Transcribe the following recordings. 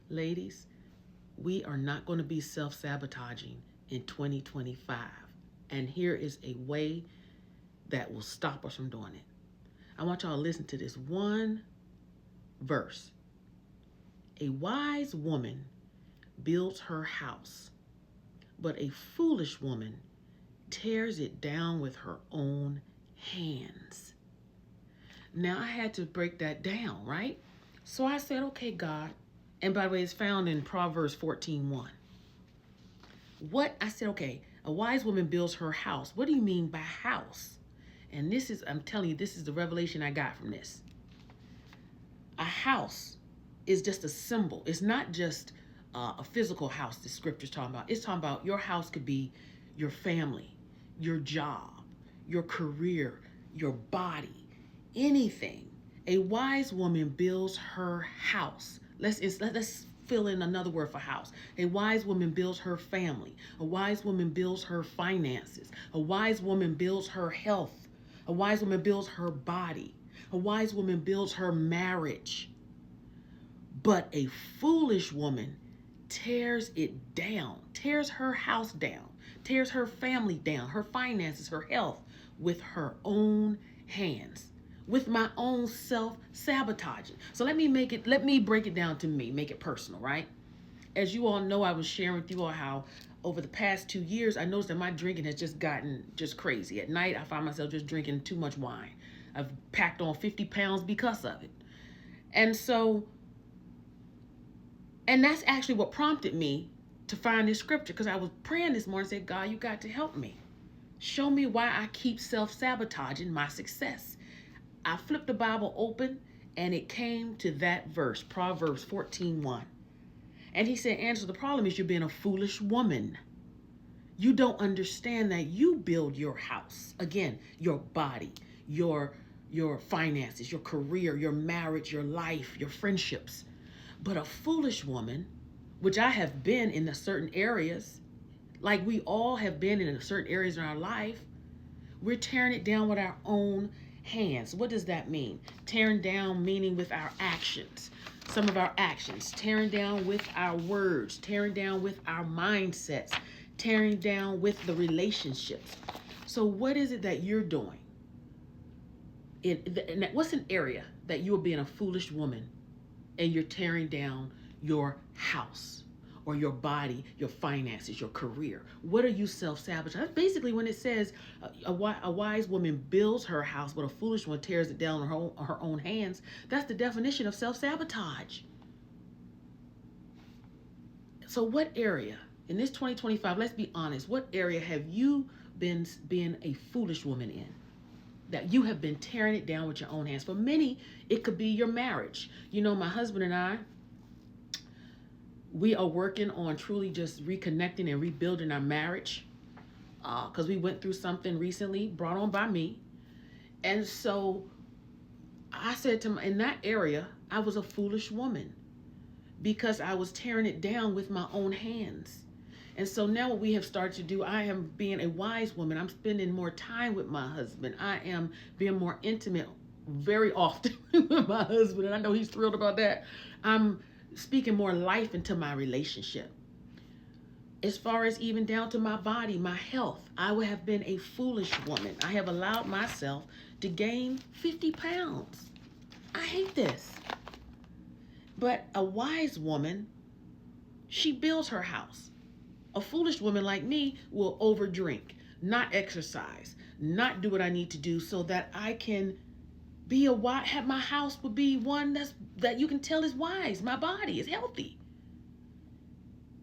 Ladies, we are not going to be self-sabotaging in 2025. And here is a way that will stop us from doing it. I want y'all to listen to this one verse. A wise woman builds her house, but a foolish woman tears it down with her own hands. Now I had to break that down, right? So I said, okay, God, and by the way, it's found in Proverbs 14:1. What I said, okay, a wise woman builds her house. What do you mean by house? And this is, I'm telling you, this is the revelation I got from this. A house is just a symbol. It's not just a physical house the scripture's talking about. It's talking about your house could be your family, your job, your career, your body, anything. A wise woman builds her house. Let's fill in another word for house. A wise woman builds her family. A wise woman builds her finances. A wise woman builds her health. A wise woman builds her body. A wise woman builds her marriage. But a foolish woman tears it down, tears her house down, tears her family down, her finances, her health with her own hands, with my own self-sabotaging. So let me break it down to me, make it personal, right? As you all know, I was sharing with you all how over the past 2 years, I noticed that my drinking has just gotten just crazy. At night, I find myself just drinking too much wine. I've packed on 50 pounds because of it. And that's actually what prompted me to find this scripture, because I was praying this morning and said, God, you got to help me. Show me why I keep self-sabotaging my success. I flipped the Bible open and it came to that verse, Proverbs 14:1. And he said, Angela, the problem is you're being a foolish woman. You don't understand that you build your house. Again, your body, your finances, your career, your marriage, your life, your friendships. But a foolish woman, which I have been in certain areas, like we all have been in certain areas in our life, we're tearing it down with our own hands. What does that mean? Tearing down meaning with our actions. Some of our actions, tearing down with our words, tearing down with our mindsets, tearing down with the relationships. So what is it that you're doing? What's an area that you're being a foolish woman and you're tearing down your house or your body, your finances, your career? What are you self-sabotaging? That's basically when it says a wise woman builds her house, but a foolish one tears it down on her own hands. That's the definition of self-sabotage. So what area, in this 2025, let's be honest, what area have you been being a foolish woman in? That you have been tearing it down with your own hands. For many, it could be your marriage. You know, my husband and I, we are working on truly just reconnecting and rebuilding our marriage, because we went through something recently brought on by me. And so I said to him, in that area, I was a foolish woman because I was tearing it down with my own hands. And so now what we have started to do, I am being a wise woman. I'm spending more time with my husband. I am being more intimate very often with my husband. And I know he's thrilled about that. I'm speaking more life into my relationship. As far as even down to my body, my health, I would have been a foolish woman. I have allowed myself to gain 50 pounds. I hate this. But a wise woman, she builds her house. A foolish woman like me will overdrink, not exercise, not do what I need to do so that I can be have my house would be one that you can tell is wise. My body is healthy.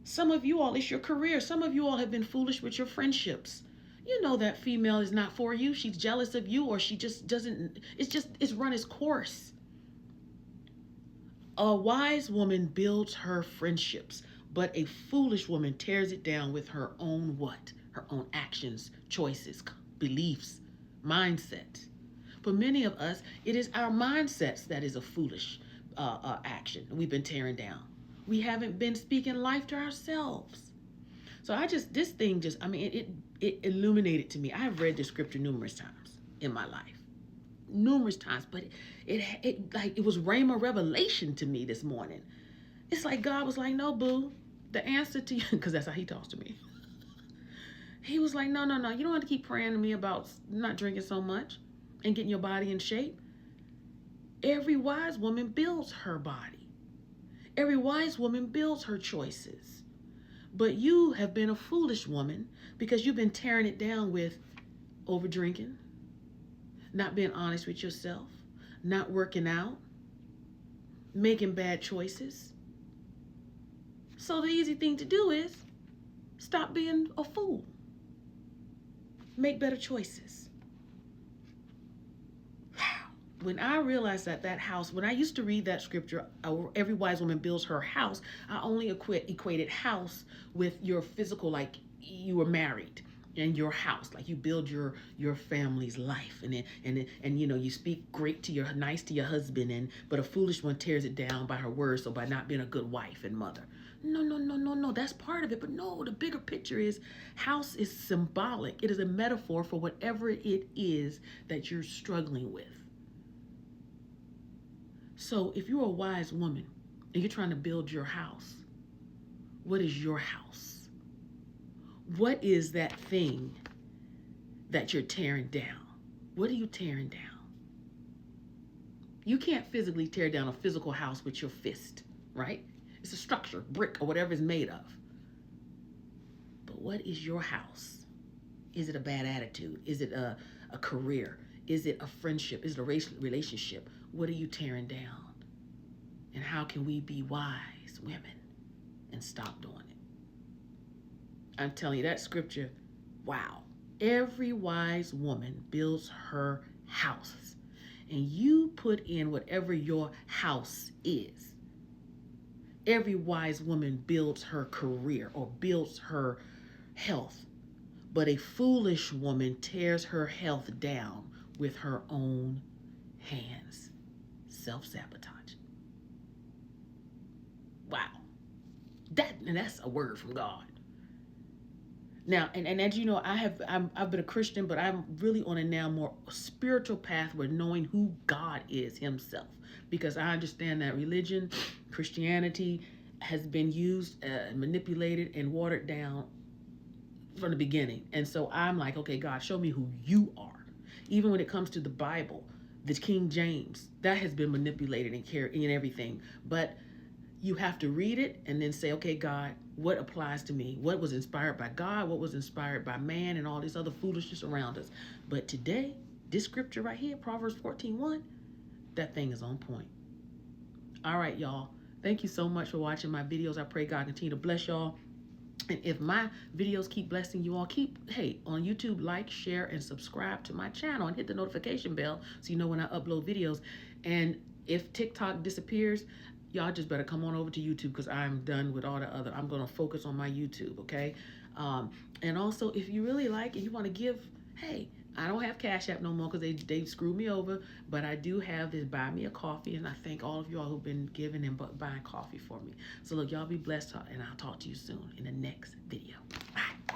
Some of you all, it's your career. Some of you all have been foolish with your friendships. You know that female is not for you. She's jealous of you, or she just doesn't, it's run its course. A wise woman builds her friendships, but a foolish woman tears it down with her own what? Her own actions, choices, beliefs, mindset. For many of us, it is our mindsets that is a foolish action we've been tearing down. We haven't been speaking life to ourselves. So this thing it illuminated to me. I've read the scripture numerous times in my life. Numerous times, but it was rhema revelation to me this morning. It's like God was like, no, boo. The answer to you, because that's how he talks to me. He was like, no, no, no. You don't have to keep praying to me about not drinking so much and getting your body in shape. Every wise woman builds her body. Every wise woman builds her choices. But you have been a foolish woman because you've been tearing it down with over drinking, not being honest with yourself, not working out, making bad choices. So the easy thing to do is stop being a fool. Make better choices. When I realized that house, when I used to read that scripture, every wise woman builds her house, I only equated house with your physical, like you were married and your house, like you build your family's life, and you know, you speak nice to your husband, but a foolish one tears it down by her words, so by not being a good wife and mother. No, no, no, no, no. That's part of it. But no, the bigger picture is house is symbolic. It is a metaphor for whatever it is that you're struggling with. So if you're a wise woman and you're trying to build your house, what is your house? What is that thing that you're tearing down? What are you tearing down? You can't physically tear down a physical house with your fist, right? It's a structure, brick, or whatever it's made of. But what is your house? Is it a bad attitude? Is it a career? Is it a friendship? Is it a relationship? What are you tearing down? And how can we be wise women and stop doing it? I'm telling you, that scripture, wow. Every wise woman builds her house. And you put in whatever your house is. Every wise woman builds her career or builds her health. But a foolish woman tears her health down with her own hands. Self-sabotage. Wow. That's a word from God. Now, and as you know, I've been a Christian, but I'm really on a now more spiritual path where knowing who God is himself. Because I understand that religion, Christianity, has been used, manipulated, and watered down from the beginning. And so I'm like, okay, God, show me who you are. Even when it comes to the Bible, the King James, that has been manipulated and everything. But you have to read it and then say, okay, God, what applies to me? What was inspired by God? What was inspired by man and all this other foolishness around us? But today, this scripture right here, Proverbs 14:1, that thing is on point. All right, y'all. Thank you so much for watching my videos. I pray God continue to bless y'all. And if my videos keep blessing you all, hey, on YouTube, like, share, and subscribe to my channel and hit the notification bell so you know when I upload videos. And if TikTok disappears, y'all just better come on over to YouTube because I'm done with all the other. I'm going to focus on my YouTube, okay? And also, if you really like and you want to give, hey, I don't have Cash App no more because they screwed me over, but I do have this Buy Me a Coffee, and I thank all of y'all who've been giving and buying coffee for me. So look, y'all be blessed, and I'll talk to you soon in the next video. Bye.